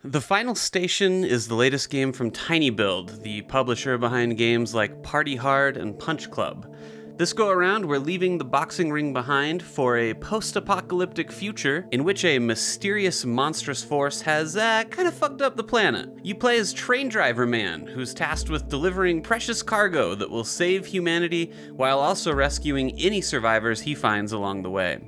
The Final Station is the latest game from tinyBuild, the publisher behind games like Party Hard and Punch Club. This go around, we're leaving the boxing ring behind for a post-apocalyptic future in which a mysterious monstrous force has kind of fucked up the planet. You play as Train Driver Man, who's tasked with delivering precious cargo that will save humanity while also rescuing any survivors he finds along the way.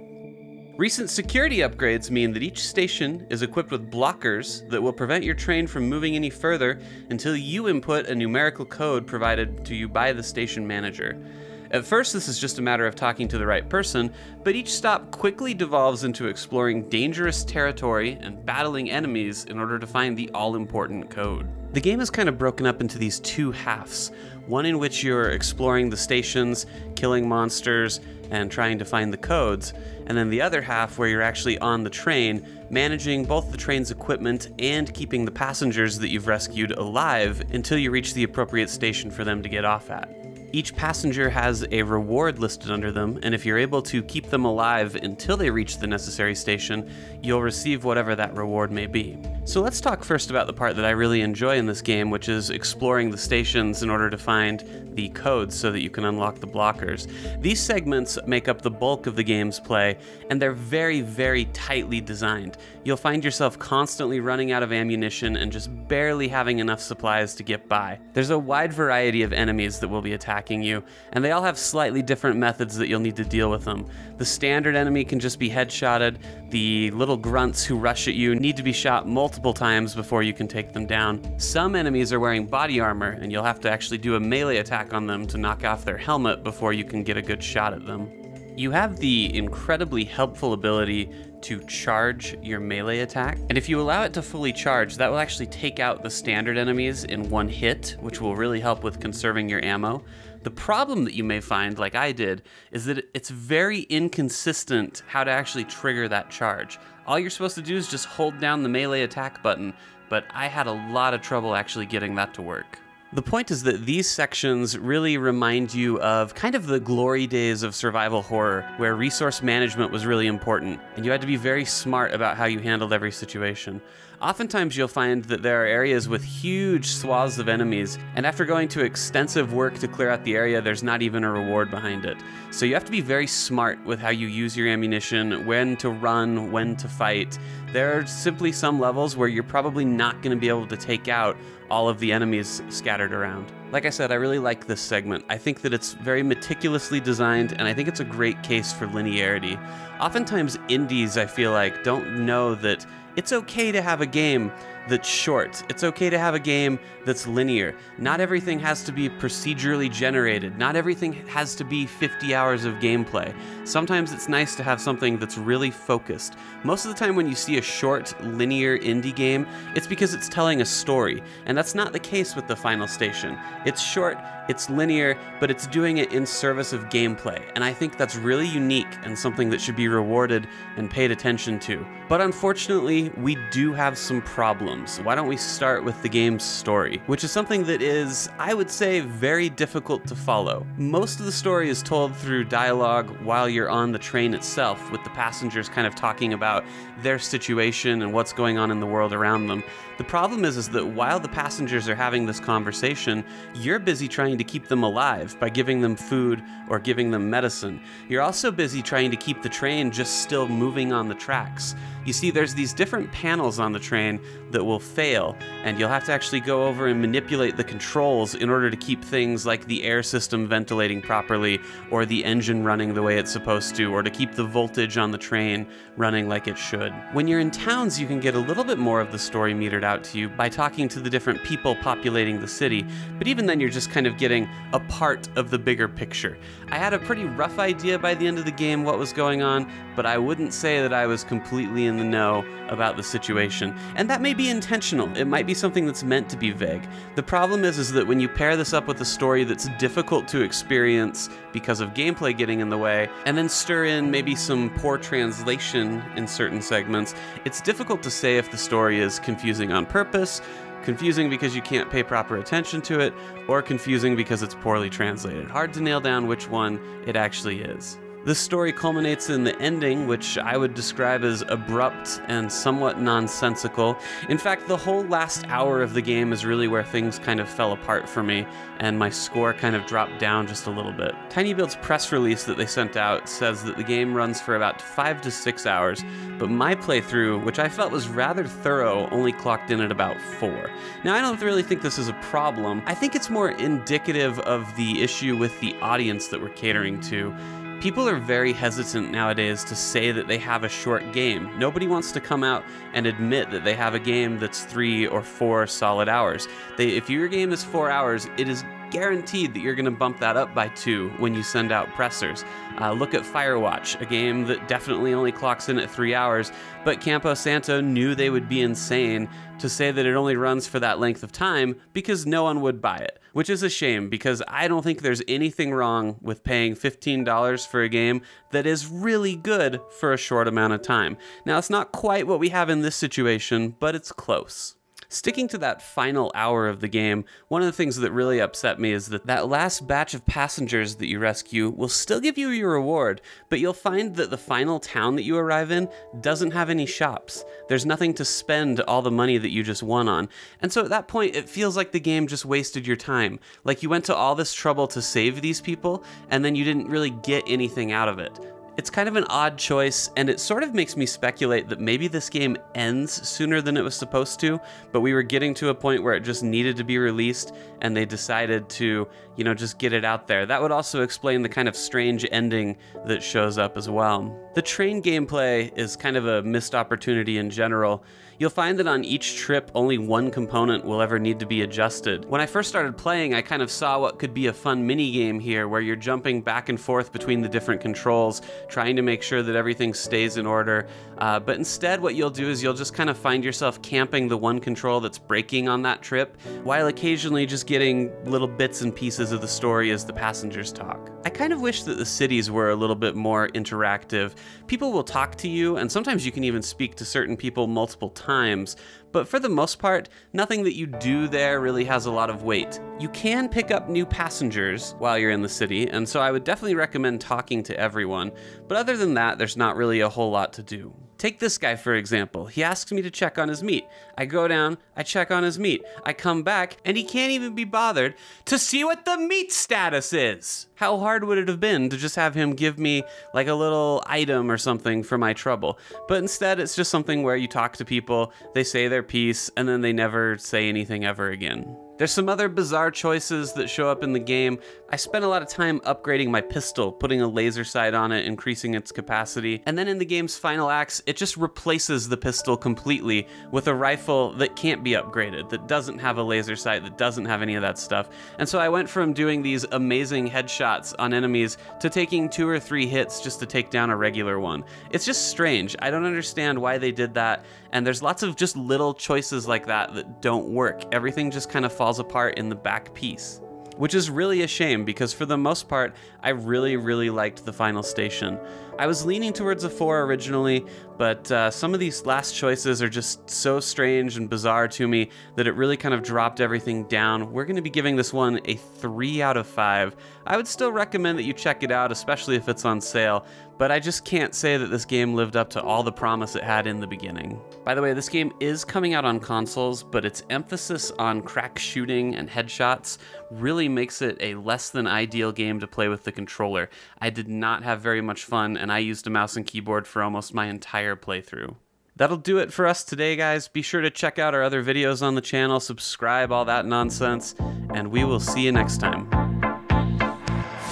Recent security upgrades mean that each station is equipped with blockers that will prevent your train from moving any further until you input a numerical code provided to you by the station manager. At first, this is just a matter of talking to the right person, but each stop quickly devolves into exploring dangerous territory and battling enemies in order to find the all-important code. The game is kind of broken up into these two halves, one in which you're exploring the stations, killing monsters, and trying to find the codes, and then the other half where you're actually on the train, managing both the train's equipment and keeping the passengers that you've rescued alive until you reach the appropriate station for them to get off at. Each passenger has a reward listed under them, and if you're able to keep them alive until they reach the necessary station, you'll receive whatever that reward may be. So let's talk first about the part that I really enjoy in this game, which is exploring the stations in order to find the codes so that you can unlock the blockers. These segments make up the bulk of the game's play, and they're very, very tightly designed. You'll find yourself constantly running out of ammunition and just barely having enough supplies to get by. There's a wide variety of enemies that will be attacking you, and they all have slightly different methods that you'll need to deal with them. The standard enemy can just be headshotted. The little grunts who rush at you need to be shot multiple times before you can take them down. Some enemies are wearing body armor, and you'll have to actually do a melee attack on them to knock off their helmet before you can get a good shot at them. You have the incredibly helpful ability to charge your melee attack, and if you allow it to fully charge, that will actually take out the standard enemies in one hit, which will really help with conserving your ammo. The problem that you may find, like I did, is that it's very inconsistent how to actually trigger that charge. All you're supposed to do is just hold down the melee attack button, but I had a lot of trouble actually getting that to work. The point is that these sections really remind you of kind of the glory days of survival horror, where resource management was really important, and you had to be very smart about how you handled every situation. Oftentimes you'll find that there are areas with huge swaths of enemies, and after going to extensive work to clear out the area, there's not even a reward behind it. So you have to be very smart with how you use your ammunition, when to run, when to fight. There are simply some levels where you're probably not going to be able to take out all of the enemies scattered around. Like I said, I really like this segment. I think that it's very meticulously designed, and I think it's a great case for linearity. Oftentimes indies, I feel like, don't know that it's okay to have a game that's short. It's okay to have a game that's linear. Not everything has to be procedurally generated. Not everything has to be 50 hours of gameplay. Sometimes it's nice to have something that's really focused. Most of the time when you see a short, linear indie game, it's because it's telling a story, and that's not the case with The Final Station. It's short, it's linear, but it's doing it in service of gameplay, and I think that's really unique and something that should be rewarded and paid attention to. But unfortunately, we do have some problems. Why don't we start with the game's story, which is something that is, I would say, very difficult to follow. Most of the story is told through dialogue while you're on the train itself, with the passengers kind of talking about their situation and what's going on in the world around them. The problem is that while the passengers are having this conversation, you're busy trying to keep them alive by giving them food or giving them medicine. You're also busy trying to keep the train just still moving on the tracks. You see, there's these different panels on the train that will fail, and you'll have to actually go over and manipulate the controls in order to keep things like the air system ventilating properly, or the engine running the way it's supposed to, or to keep the voltage on the train running like it should. When you're in towns, you can get a little bit more of the story metered out to you by talking to the different people populating the city, but even then you're just kind of getting a part of the bigger picture. I had a pretty rough idea by the end of the game what was going on, but I wouldn't say that I was completely in the know about the situation. And that may be intentional. It might be something that's meant to be vague. The problem is that when you pair this up with a story that's difficult to experience because of gameplay getting in the way, and then stir in maybe some poor translation in certain segments, it's difficult to say if the story is confusing on purpose, confusing because you can't pay proper attention to it, or confusing because it's poorly translated. Hard to nail down which one it actually is. The story culminates in the ending, which I would describe as abrupt and somewhat nonsensical. In fact, the whole last hour of the game is really where things kind of fell apart for me, and my score kind of dropped down just a little bit. tinyBuild's press release that they sent out says that the game runs for about 5 to 6 hours, but my playthrough, which I felt was rather thorough, only clocked in at about 4. Now, I don't really think this is a problem. I think it's more indicative of the issue with the audience that we're catering to. People are very hesitant nowadays to say that they have a short game. Nobody wants to come out and admit that they have a game that's 3 or 4 solid hours. If your game is 4 hours, it is guaranteed that you're going to bump that up by 2 when you send out pressers. Look at Firewatch, a game that definitely only clocks in at 3 hours, but Campo Santo knew they would be insane to say that it only runs for that length of time because no one would buy it, which is a shame because I don't think there's anything wrong with paying $15 for a game that is really good for a short amount of time. Now, it's not quite what we have in this situation, but it's close. Sticking to that final hour of the game, one of the things that really upset me is that that last batch of passengers that you rescue will still give you your reward, but you'll find that the final town that you arrive in doesn't have any shops. There's nothing to spend all the money that you just won on. And so at that point, it feels like the game just wasted your time. Like you went to all this trouble to save these people, and then you didn't really get anything out of it. It's kind of an odd choice, and it sort of makes me speculate that maybe this game ends sooner than it was supposed to, but we were getting to a point where it just needed to be released, and they decided to, just get it out there. That would also explain the kind of strange ending that shows up as well. The train gameplay is kind of a missed opportunity in general. You'll find that on each trip, only one component will ever need to be adjusted. When I first started playing, I kind of saw what could be a fun mini-game here, where you're jumping back and forth between the different controls, trying to make sure that everything stays in order. But instead, what you'll do is you'll just kind of find yourself camping the one control that's breaking on that trip, while occasionally just getting little bits and pieces of the story as the passengers talk. I kind of wish that the cities were a little bit more interactive. People will talk to you, and sometimes you can even speak to certain people multiple times, but for the most part, nothing that you do there really has a lot of weight. You can pick up new passengers while you're in the city, and so I would definitely recommend talking to everyone, but other than that, there's not really a whole lot to do. Take this guy, for example. He asks me to check on his meat. I go down, I check on his meat. I come back, and he can't even be bothered to see what the meat status is. How hard would it have been to just have him give me like a little item or something for my trouble? But instead, it's just something where you talk to people, they say their piece, and then they never say anything ever again. There's some other bizarre choices that show up in the game. I spent a lot of time upgrading my pistol, putting a laser sight on it, increasing its capacity, and then in the game's final acts, it just replaces the pistol completely with a rifle that can't be upgraded, that doesn't have a laser sight, that doesn't have any of that stuff. And so I went from doing these amazing headshots on enemies to taking 2 or 3 hits just to take down a regular one. It's just strange. I don't understand why they did that, and there's lots of just little choices like that that don't work. Everything just kind of falls apart in the back piece, which is really a shame because for the most part, I really liked the final station. I was leaning towards a 4 originally, but some of these last choices are just so strange and bizarre to me that it really kind of dropped everything down. We're going to be giving this one a 3 out of 5. I would still recommend that you check it out, especially if it's on sale, but I just can't say that this game lived up to all the promise it had in the beginning. By the way, this game is coming out on consoles, but its emphasis on crack shooting and headshots really makes it a less than ideal game to play with the controller. I did not have very much fun, and I used a mouse and keyboard for almost my entire playthrough. That'll do it for us today, guys. Be sure to check out our other videos on the channel, subscribe, all that nonsense, and we will see you next time.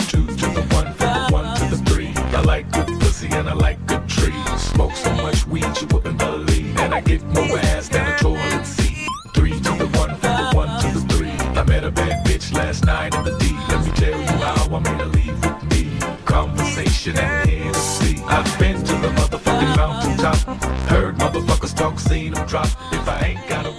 2 to the 1, from the 1 to the 3. I like good pussy and I like good trees. Smoke so much weed you wouldn't believe, and I get more ass than a toilet seat. 3 to the 1, from the 1 to the 3. I met a bad bitch last night in the D. Let me tell you how I made her leave with me. Conversation and Hennessy. I've been to the motherfucking mountaintop. Heard motherfuckers talk, seen them drop. If I ain't got a